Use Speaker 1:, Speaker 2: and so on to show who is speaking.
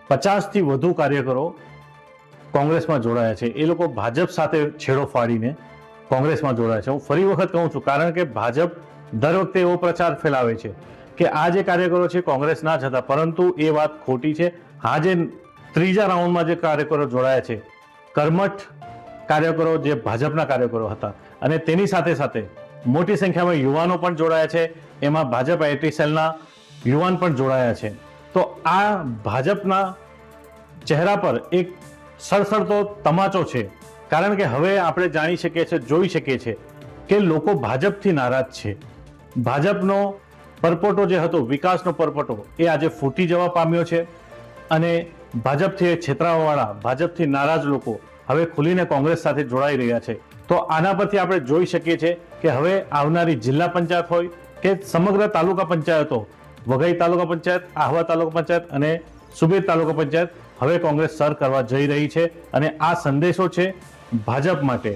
Speaker 1: 50થી વધુ કાર્યકરો કોંગ્રેસમાં જોડાયા છે. એ લોકો ભાજપ સાથે છેડો ફાડીને કોંગ્રેસમાં જોડાયા છે. હું ફરી વખત કહું છું, કારણ કે ભાજપ દર વખતે એવો પ્રચાર ફેલાવે છે કે આ જે કાર્યકરો છે કોંગ્રેસ ના જ હતા, પરંતુ એ વાત ખોટી છે. આ જે ત્રીજા રાઉન્ડમાં જે કાર્યકરો જોડાયા છે, કર્મઠ કાર્યકરો જે ભાજપના કાર્યકરો હતા, અને તેની સાથે સાથે મોટી સંખ્યામાં યુવાનો પણ જોડાયા છે. એમાં ભાજપ આઈટી સેલના યુવાન પણ જોડાયા છે. તો આ ભાજપના ચહેરા પર એક સળસળતો તમાચો છે, કારણ કે હવે આપણે જાણી શકીએ છીએ, જોઈ શકીએ છીએ કે લોકો ભાજપથી નારાજ છે. ભાજપનો પરપોટો જે હતો, વિકાસનો પરપોટો, એ આજે ફૂટી જવા પામ્યો છે અને ભાજપથી છેતરાવાવાળા, ભાજપથી નારાજ લોકો હવે ખુલીને કોંગ્રેસ સાથે જોડાઈ રહ્યા છે. તો આના પરથી આપણે જોઈ શકીએ છીએ કે હવે આવનારી જિલ્લા પંચાયત હોય કે સમગ્ર તાલુકા પંચાયતો, વઘઈ તાલુકા પંચાયત, આહવા તાલુકા પંચાયત અને સુબીર તાલુકા પંચાયત હવે કોંગ્રેસ સર કરવા જઈ રહી છે. અને આ સંદેશો છે ભાજપ માટે